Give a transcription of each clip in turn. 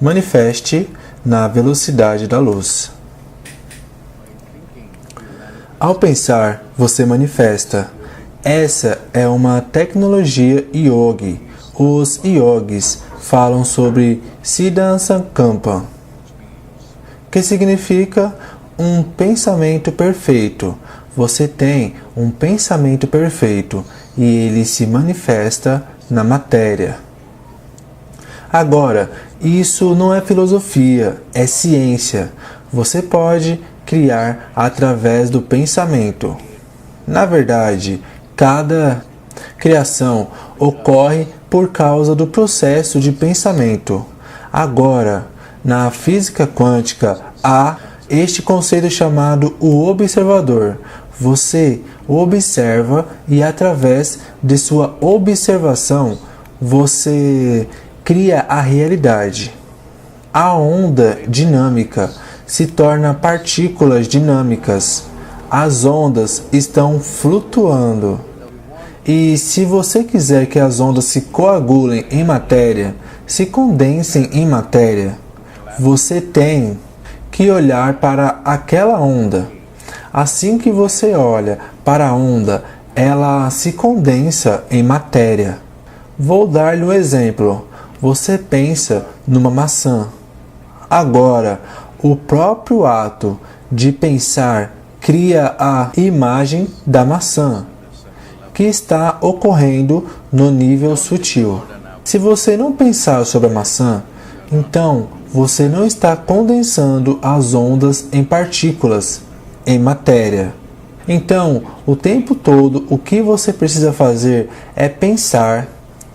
Manifeste na velocidade da luz. Ao pensar, você manifesta. Essa é uma tecnologia yogi. Os yogis falam sobre Siddha Sankalpa, que significa um pensamento perfeito. Você tem um pensamento perfeito e ele se manifesta na matéria. Agora, isso não é filosofia, é ciência. Você pode criar através do pensamento. Na verdade, cada criação ocorre por causa do processo de pensamento. Agora, na física quântica, há este conceito chamado o observador. Você observa e através de sua observação, você cria a realidade. A onda dinâmica se torna partículas dinâmicas. As ondas estão flutuando. E se você quiser que as ondas se coagulem em matéria, se condensem em matéria, você tem que olhar para aquela onda. Assim que você olha para a onda, ela se condensa em matéria. Vou dar-lhe um exemplo. Você pensa numa maçã. Agora, o próprio ato de pensar cria a imagem da maçã, que está ocorrendo no nível sutil. Se você não pensar sobre a maçã, então você não está condensando as ondas em partículas, em matéria. Então, o tempo todo, o que você precisa fazer é pensar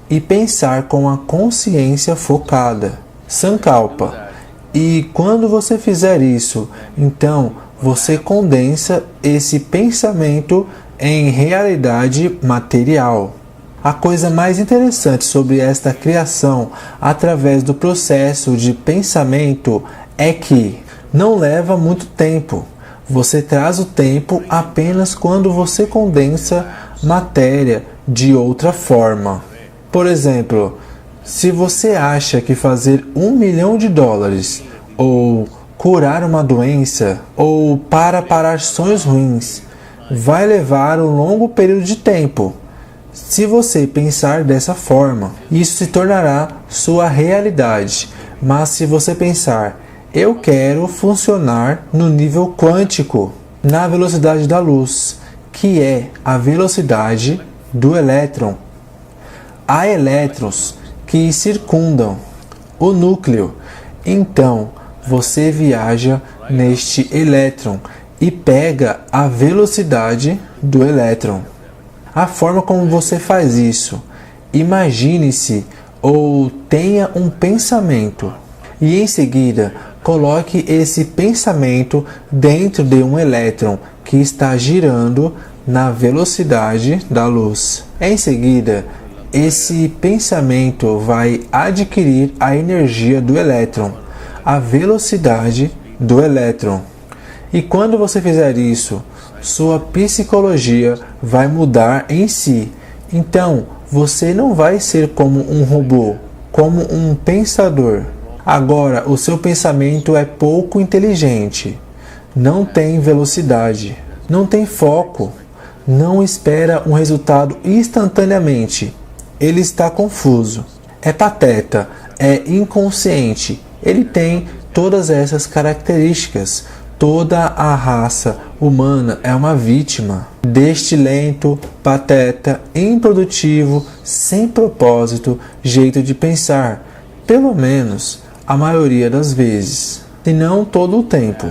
e pensar com a consciência focada, Sankalpa. E quando você fizer isso, então você condensa esse pensamento em realidade material. A coisa mais interessante sobre esta criação através do processo de pensamento é que não leva muito tempo. Você traz o tempo apenas quando você condensa matéria de outra forma. Por exemplo, se você acha que fazer $1 milhão, ou curar uma doença, ou parar sonhos ruins, vai levar um longo período de tempo. Se você pensar dessa forma, isso se tornará sua realidade. Mas se você pensar, eu quero funcionar no nível quântico, na velocidade da luz, que é a velocidade do elétron. Há elétrons que circundam o núcleo. Então, você viaja neste elétron e pega a velocidade do elétron. A forma como você faz isso, imagine-se ou tenha um pensamento e em seguida coloque esse pensamento dentro de um elétron que está girando na velocidade da luz. Em seguida, esse pensamento vai adquirir a energia do elétron, a velocidade do elétron. E quando você fizer isso, sua psicologia vai mudar em si. Então, você não vai ser como um robô, como um pensador. Agora, o seu pensamento é pouco inteligente, não tem velocidade, não tem foco, não espera um resultado instantaneamente. Ele está confuso, é pateta, é inconsciente. Ele tem todas essas características. Toda a raça humana é uma vítima deste lento, pateta, improdutivo, sem propósito, jeito de pensar. Pelo menos a maioria das vezes, se não todo o tempo.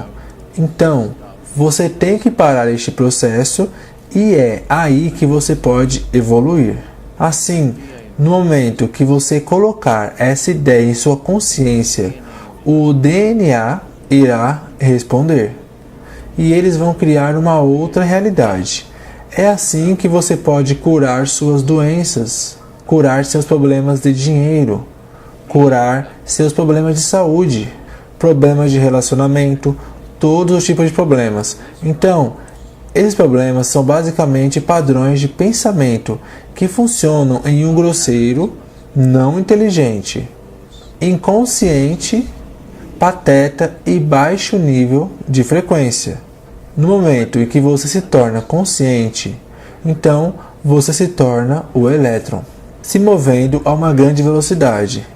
Então, você tem que parar este processo e é aí que você pode evoluir. Assim, no momento que você colocar essa ideia em sua consciência, o DNA irá responder. E eles vão criar uma outra realidade. É assim que você pode curar suas doenças, curar seus problemas de dinheiro, curar seus problemas de saúde, problemas de relacionamento, todos os tipos de problemas. Então, esses problemas são basicamente padrões de pensamento que funcionam em um grosseiro não inteligente. inconsciente, pateta e baixo nível de frequência. No momento em que você se torna consciente, então você se torna o elétron, se movendo a uma grande velocidade.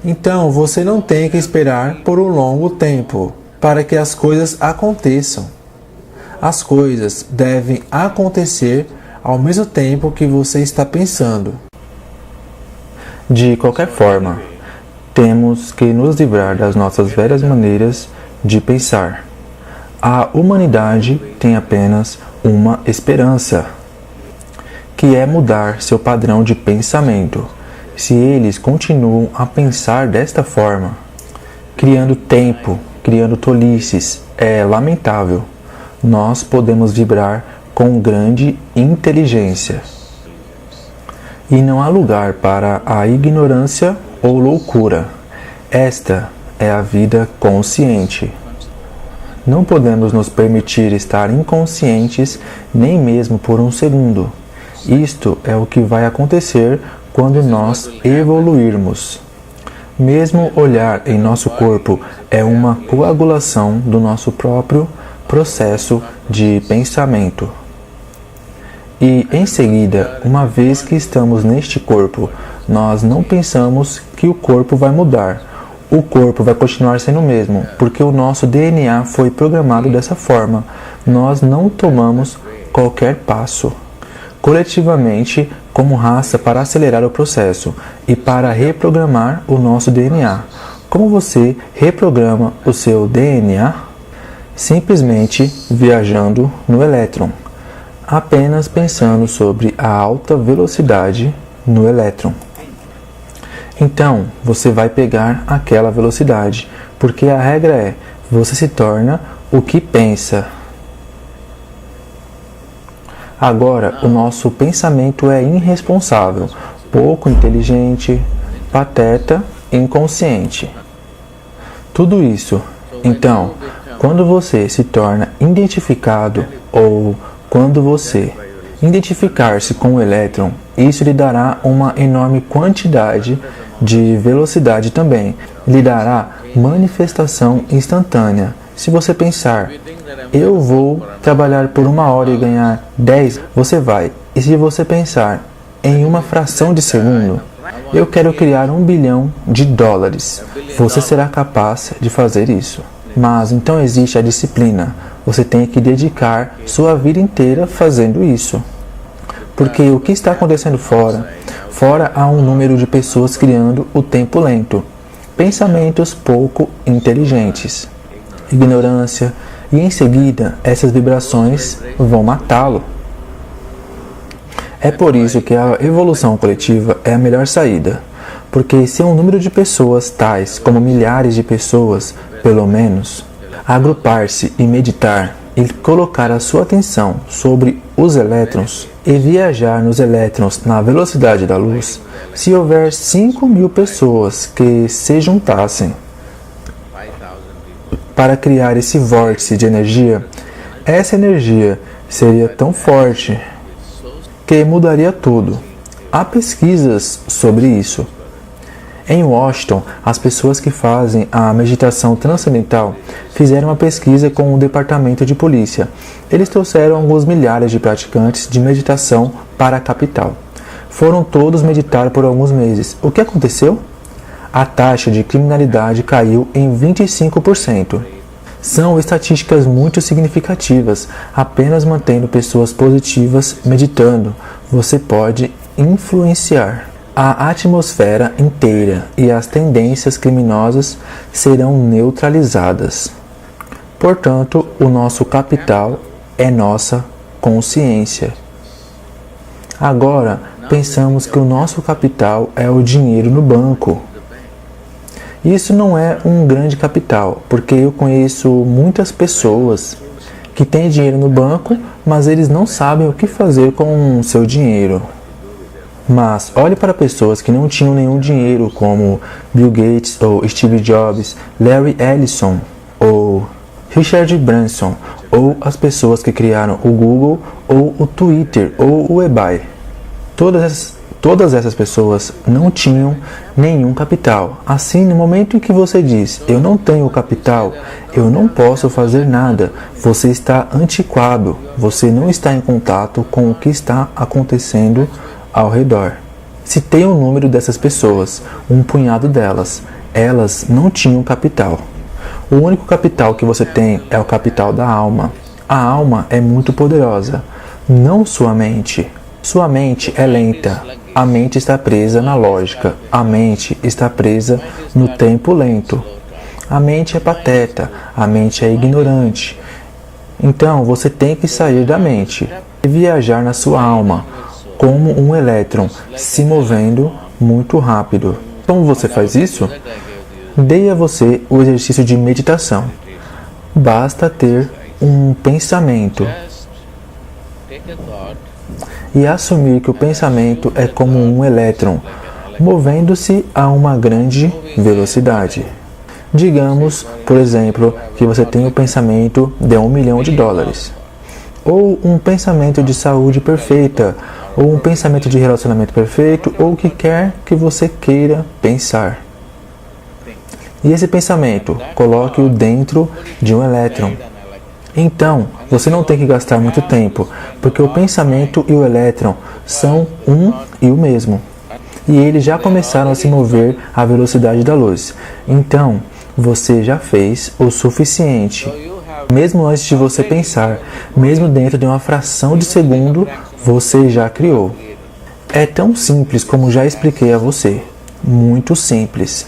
Então você não tem que esperar por um longo tempo para que as coisas aconteçam. As coisas devem acontecer ao mesmo tempo que você está pensando. De qualquer forma, temos que nos livrar das nossas velhas maneiras de pensar. A humanidade tem apenas uma esperança, que é mudar seu padrão de pensamento. Se eles continuam a pensar desta forma, criando tempo, criando tolices, é lamentável. Nós podemos vibrar com grande inteligência. E não há lugar para a ignorância ou loucura. Esta é a vida consciente. Não podemos nos permitir estar inconscientes nem mesmo por um segundo. Isto é o que vai acontecer quando nós evoluirmos. Mesmo olhar em nosso corpo é uma coagulação do nosso próprio processo de pensamento. E em seguida, uma vez que estamos neste corpo, nós não pensamos que o corpo vai mudar. O corpo vai continuar sendo o mesmo, porque o nosso DNA foi programado dessa forma. Nós não tomamos qualquer passo coletivamente como raça para acelerar o processo e para reprogramar o nosso DNA. Como você reprograma o seu DNA? Simplesmente viajando no elétron, apenas pensando sobre a alta velocidade no elétron. Então, você vai pegar aquela velocidade, porque a regra é, você se torna o que pensa. Agora, o nosso pensamento é irresponsável, pouco inteligente, pateta, inconsciente. Tudo isso. Então, quando você se torna identificado ou quando você identificar-se com o elétron, isso lhe dará uma enorme quantidade de velocidade também. Lhe dará manifestação instantânea. Se você pensar, eu vou trabalhar por 1 hora e ganhar 10, você vai. E se você pensar em uma fração de segundo, eu quero criar $1 bilhão, você será capaz de fazer isso. Mas então existe a disciplina. Você tem que dedicar sua vida inteira fazendo isso. Porque o que está acontecendo fora? Fora há um número de pessoas criando o tempo lento. Pensamentos pouco inteligentes. Ignorância. E em seguida, essas vibrações vão matá-lo. É por isso que a evolução coletiva é a melhor saída. Porque se um número de pessoas tais como milhares de pessoas, pelo menos, agrupar-se e meditar e colocar a sua atenção sobre os elétrons e viajar nos elétrons na velocidade da luz, se houver 5.000 pessoas que se juntassem para criar esse vórtice de energia, essa energia seria tão forte que mudaria tudo. Há pesquisas sobre isso. Em Washington, as pessoas que fazem a meditação transcendental fizeram uma pesquisa com o departamento de polícia. Eles trouxeram alguns milhares de praticantes de meditação para a capital. Foram todos meditar por alguns meses. O que aconteceu? A taxa de criminalidade caiu em 25%. São estatísticas muito significativas. Apenas mantendo pessoas positivas meditando, você pode influenciar a atmosfera inteira e as tendências criminosas serão neutralizadas. Portanto, o nosso capital é nossa consciência. Agora, pensamos que o nosso capital é o dinheiro no banco. Isso não é um grande capital, porque eu conheço muitas pessoas que têm dinheiro no banco, mas eles não sabem o que fazer com o seu dinheiro. Mas olhe para pessoas que não tinham nenhum dinheiro, como Bill Gates ou Steve Jobs, Larry Ellison ou Richard Branson, ou as pessoas que criaram o Google ou o Twitter ou o eBay. Todas essas Todas essas pessoas não tinham nenhum capital. Assim, no momento em que você diz, eu não tenho capital, eu não posso fazer nada, você está antiquado, você não está em contato com o que está acontecendo ao redor. Citei o número dessas pessoas, um punhado delas. Elas não tinham capital. O único capital que você tem é o capital da alma. A alma é muito poderosa, não sua mente. Sua mente é lenta. A mente está presa na lógica. A mente está presa no tempo lento. A mente é pateta. A mente é ignorante. Então você tem que sair da mente e viajar na sua alma, como um elétron se movendo muito rápido. Como você faz isso? Dei a você o exercício de meditação. Basta ter um pensamento e assumir que o pensamento é como um elétron, movendo-se a uma grande velocidade. Digamos, por exemplo, que você tem o pensamento de $1 milhão, ou um pensamento de saúde perfeita, ou um pensamento de relacionamento perfeito, ou o que quer que você queira pensar. E esse pensamento, coloque-o dentro de um elétron. Então, você não tem que gastar muito tempo, porque o pensamento e o elétron são um e o mesmo. E eles já começaram a se mover à velocidade da luz. Então, você já fez o suficiente. Mesmo antes de você pensar, mesmo dentro de uma fração de segundo, você já criou. É tão simples como já expliquei a você. Muito simples.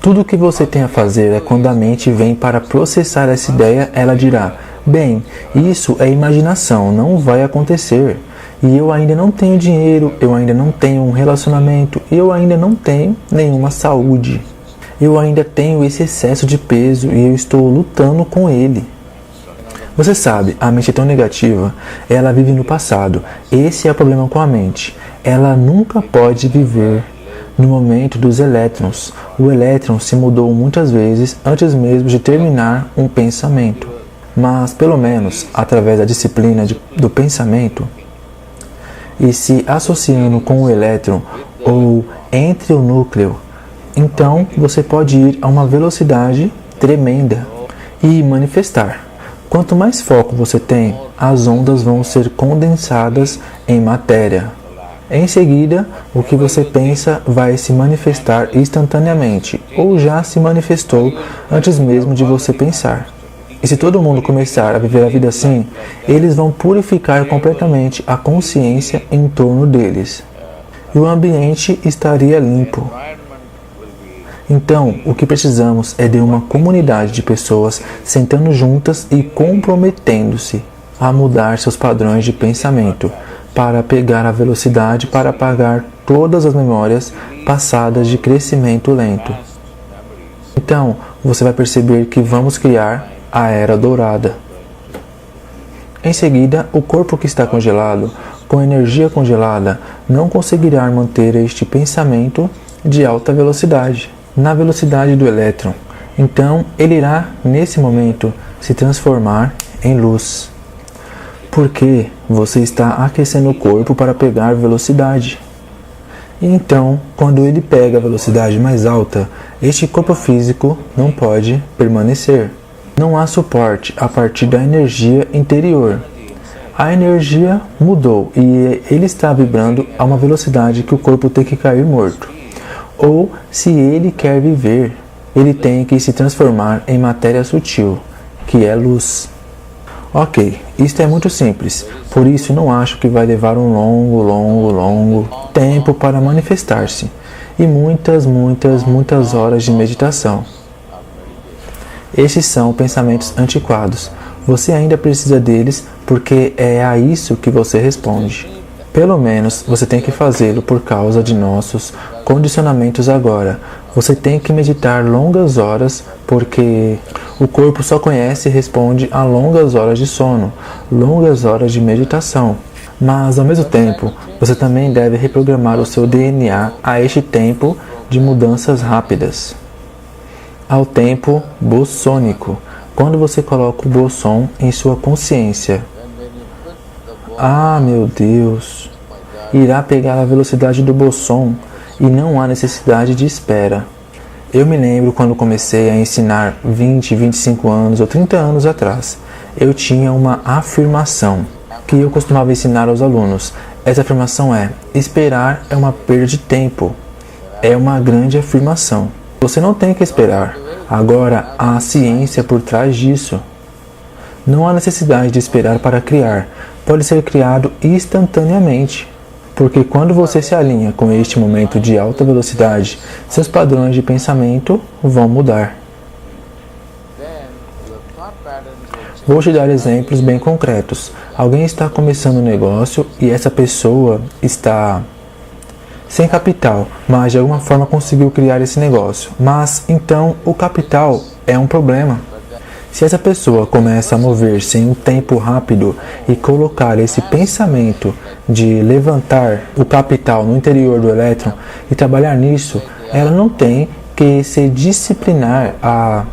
Tudo o que você tem a fazer é quando a mente vem para processar essa ideia, ela dirá: bem, isso é imaginação, não vai acontecer. E eu ainda não tenho dinheiro, eu ainda não tenho um relacionamento, eu ainda não tenho nenhuma saúde. Eu ainda tenho esse excesso de peso e eu estou lutando com ele. Você sabe, a mente é tão negativa, ela vive no passado. Esse é o problema com a mente. Ela nunca pode viver no momento dos elétrons. O elétron se mudou muitas vezes antes mesmo de terminar um pensamento. Mas, pelo menos, através da disciplina do pensamento, e se associando com o elétron ou entre o núcleo, então você pode ir a uma velocidade tremenda e manifestar. Quanto mais foco você tem, as ondas vão ser condensadas em matéria. Em seguida, o que você pensa vai se manifestar instantaneamente, ou já se manifestou antes mesmo de você pensar. E se todo mundo começar a viver a vida assim, eles vão purificar completamente a consciência em torno deles. E o ambiente estaria limpo. Então, o que precisamos é de uma comunidade de pessoas sentando juntas e comprometendo-se a mudar seus padrões de pensamento, para pegar a velocidade para apagar todas as memórias passadas de crescimento lento. Então, você vai perceber que vamos criar a Era Dourada. Em seguida, o corpo que está congelado, com energia congelada, não conseguirá manter este pensamento de alta velocidade, na velocidade do elétron. Então, ele irá, nesse momento, se transformar em luz. Porque você está aquecendo o corpo para pegar velocidade. E então, quando ele pega a velocidade mais alta, este corpo físico não pode permanecer. Não há suporte a partir da energia interior. A energia mudou e ele está vibrando a uma velocidade que o corpo tem que cair morto. Ou, se ele quer viver, ele tem que se transformar em matéria sutil, que é luz. Ok, isto é muito simples, por isso não acho que vai levar um longo tempo para manifestar-se e muitas horas de meditação. Estes são pensamentos antiquados. Você ainda precisa deles porque é a isso que você responde. Pelo menos você tem que fazê-lo por causa de nossos condicionamentos agora. Você tem que meditar longas horas porque o corpo só conhece e responde a longas horas de sono, longas horas de meditação. Mas, ao mesmo tempo, você também deve reprogramar o seu DNA a este tempo de mudanças rápidas. Ao tempo bossônico, quando você coloca o bosson em sua consciência. Ah, meu Deus! irá pegar a velocidade do bosson e não há necessidade de espera. Eu me lembro quando comecei a ensinar 20, 25 anos ou 30 anos atrás. Eu tinha uma afirmação que eu costumava ensinar aos alunos. Essa afirmação é: esperar é uma perda de tempo. É uma grande afirmação. Você não tem que esperar. Agora, há ciência por trás disso. Não há necessidade de esperar para criar. Pode ser criado instantaneamente. Porque quando você se alinha com este momento de alta velocidade, seus padrões de pensamento vão mudar. Vou te dar exemplos bem concretos. Alguém está começando um negócio e essa pessoa está sem capital, mas de alguma forma conseguiu criar esse negócio. Mas então o capital é um problema. Se essa pessoa começa a mover-se em um tempo rápido e colocar esse pensamento de levantar o capital no interior do elétron e trabalhar nisso, ela não tem que se disciplinar a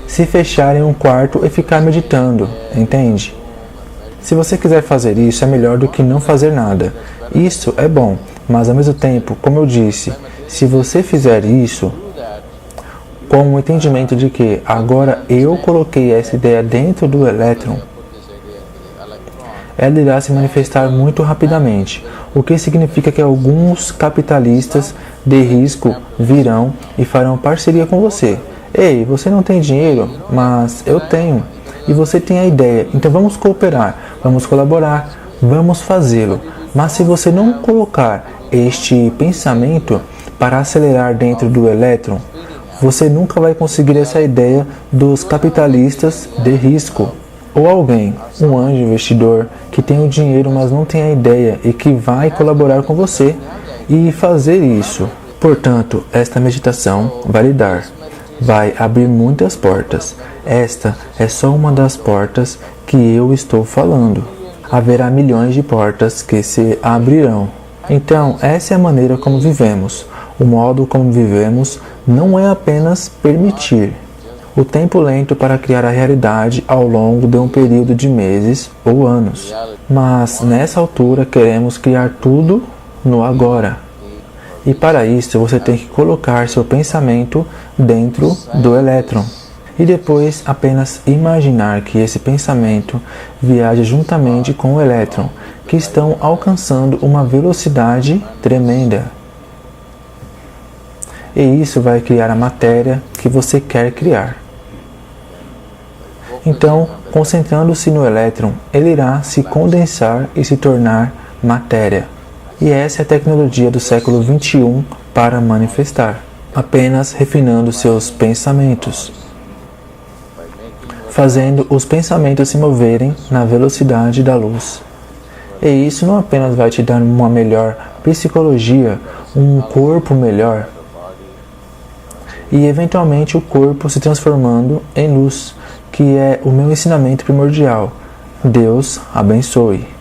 se fechar em um quarto e ficar meditando, entende? Se você quiser fazer isso, é melhor do que não fazer nada. Isso é bom, mas ao mesmo tempo, como eu disse, se você fizer isso com o entendimento de que agora eu coloquei essa ideia dentro do elétron, ela irá se manifestar muito rapidamente, o que significa que alguns capitalistas de risco virão e farão parceria com você. Ei, você não tem dinheiro, mas eu tenho, e você tem a ideia, então vamos cooperar, vamos colaborar, vamos fazê-lo. Mas se você não colocar este pensamento para acelerar dentro do elétron, você nunca vai conseguir essa ideia dos capitalistas de risco. Ou alguém, um anjo investidor, que tem o dinheiro, mas não tem a ideia e que vai colaborar com você e fazer isso. Portanto, esta meditação vai lhe dar, vai abrir muitas portas. Esta é só uma das portas que eu estou falando. Haverá milhões de portas que se abrirão. Então, essa é a maneira como vivemos. O modo como vivemos não é apenas permitir o tempo lento para criar a realidade ao longo de um período de meses ou anos. Mas nessa altura queremos criar tudo no agora. E para isso você tem que colocar seu pensamento dentro do elétron. E depois apenas imaginar que esse pensamento viaja juntamente com o elétron, que estão alcançando uma velocidade tremenda. E isso vai criar a matéria que você quer criar. Então, concentrando-se no elétron, ele irá se condensar e se tornar matéria. E essa é a tecnologia do século XXI para manifestar, apenas refinando seus pensamentos, fazendo os pensamentos se moverem na velocidade da luz. E isso não apenas vai te dar uma melhor psicologia, um corpo melhor, e eventualmente o corpo se transformando em luz, que é o meu ensinamento primordial. Deus abençoe.